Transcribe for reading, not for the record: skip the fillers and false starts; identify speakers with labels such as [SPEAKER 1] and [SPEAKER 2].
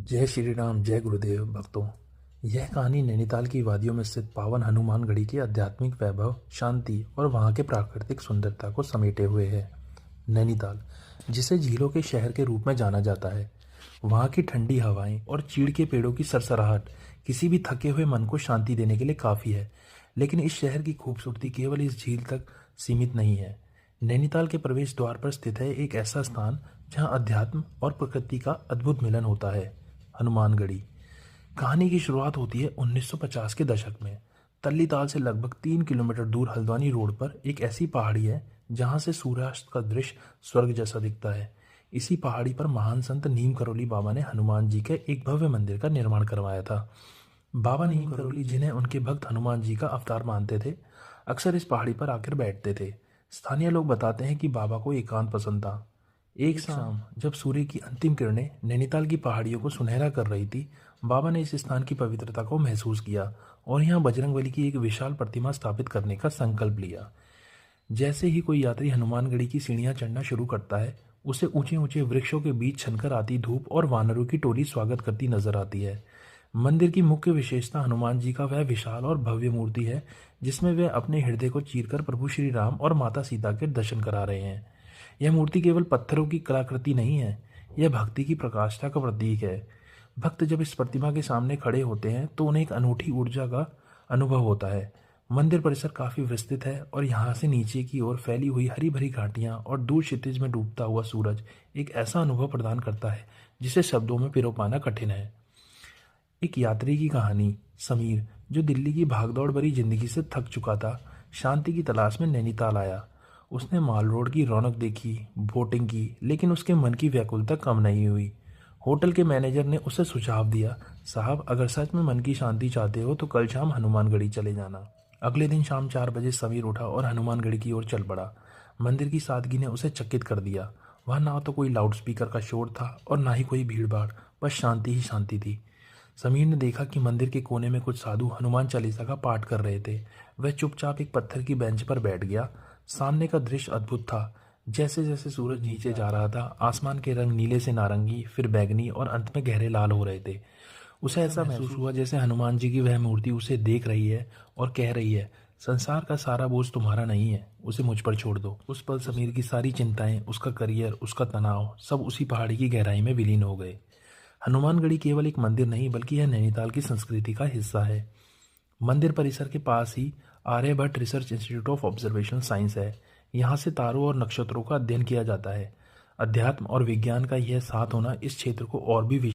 [SPEAKER 1] जय श्री राम, जय गुरुदेव भक्तों। यह कहानी नैनीताल की वादियों में स्थित पावन हनुमानगढ़ी के आध्यात्मिक वैभव, शांति और वहाँ के प्राकृतिक सुंदरता को समेटे हुए है। नैनीताल, जिसे झीलों के शहर के रूप में जाना जाता है, वहाँ की ठंडी हवाएं और चीड़ के पेड़ों की सरसराहट किसी भी थके हुए मन को शांति देने के लिए काफ़ी है। लेकिन इस शहर की खूबसूरती केवल इस झील तक सीमित नहीं है। नैनीताल के प्रवेश द्वार पर स्थित है एक ऐसा स्थान जहाँ अध्यात्म और प्रकृति का अद्भुत मिलन होता है, हनुमानगढ़ी। कहानी की शुरुआत होती है 1950 के दशक में। तल्लीताल से लगभग 3 किलोमीटर दूर हल्द्वानी रोड पर एक ऐसी पहाड़ी है जहाँ से सूर्यास्त का दृश्य स्वर्ग जैसा दिखता है। इसी पहाड़ी पर महान संत नीम करोली बाबा ने हनुमान जी के एक भव्य मंदिर का निर्माण करवाया था। बाबा नीम करोली, जिन्हें उनके भक्त हनुमान जी का अवतार मानते थे, अक्सर इस पहाड़ी पर आकर बैठते थे। स्थानीय लोग बताते हैं कि बाबा को एकांत पसंद था। एक शाम जब सूर्य की अंतिम किरणें नैनीताल की पहाड़ियों को सुनहरा कर रही थी, बाबा ने इस स्थान की पवित्रता को महसूस किया और यहाँ बजरंगबली की एक विशाल प्रतिमा स्थापित करने का संकल्प लिया। जैसे ही कोई यात्री हनुमानगढ़ी की सीढ़ियाँ चढ़ना शुरू करता है, उसे ऊंचे ऊंचे वृक्षों के बीच छनकर आती धूप और वानरों की टोली स्वागत करती नजर आती है। मंदिर की मुख्य विशेषता हनुमान जी का वह विशाल और भव्य मूर्ति है जिसमें वे अपने हृदय को चीरकर प्रभु श्री राम और माता सीता के दर्शन करा रहे हैं। यह मूर्ति केवल पत्थरों की कलाकृति नहीं है, यह भक्ति की प्रकाष्ठा का प्रतीक है। भक्त जब इस प्रतिमा के सामने खड़े होते हैं तो उन्हें एक अनूठी ऊर्जा का अनुभव होता है। मंदिर परिसर काफी विस्तृत है और यहाँ से नीचे की ओर फैली हुई हरी भरी घाटियाँ और दूर क्षितिज में डूबता हुआ सूरज एक ऐसा अनुभव प्रदान करता है जिसे शब्दों में पिरो पाना कठिन है। एक यात्री की कहानी। समीर, जो दिल्ली की भागदौड़ भरी जिंदगी से थक चुका था, शांति की तलाश में नैनीताल आया। उसने माल रोड की रौनक देखी, बोटिंग की, लेकिन उसके मन की व्याकुलता कम नहीं हुई। होटल के मैनेजर ने उसे सुझाव दिया, साहब, अगर सच में मन की शांति चाहते हो तो कल शाम हनुमानगढ़ी चले जाना। अगले दिन शाम 4 बजे समीर उठा और हनुमानगढ़ी की ओर चल पड़ा। मंदिर की सादगी ने उसे चकित कर दिया। वहाँ ना तो कोई लाउडस्पीकर का शोर था और ना ही कोई भीड़ भाड़, बस शांति ही शांति थी। समीर ने देखा कि मंदिर के कोने में कुछ साधु हनुमान चालीसा का पाठ कर रहे थे। वह चुपचाप एक पत्थर की बेंच पर बैठ गया। सामने का दृश्य अद्भुत था। जैसे जैसे सूरज नीचे जा रहा था, आसमान के रंग नीले से नारंगी, फिर बैगनी और अंत में गहरे लाल हो रहे थे। उसे ऐसा महसूस हुआ जैसे हनुमान जी की वह मूर्ति उसे देख रही है और कह रही है, संसार का सारा बोझ तुम्हारा नहीं है, उसे मुझ पर छोड़ दो। उस पल समीर की सारी चिंताएं, उसका करियर, उसका तनाव, सब उसी पहाड़ी की गहराई में विलीन हो गए। हनुमानगढ़ी केवल एक मंदिर नहीं बल्कि यह नैनीताल की संस्कृति का हिस्सा है। मंदिर परिसर के पास ही Aryabhatta research institute of observational science है। यहाँ से तारों और नक्षत्रों का अध्ययन किया जाता है। अध्यात्म और विज्ञान का यह साथ होना इस क्षेत्र को और भी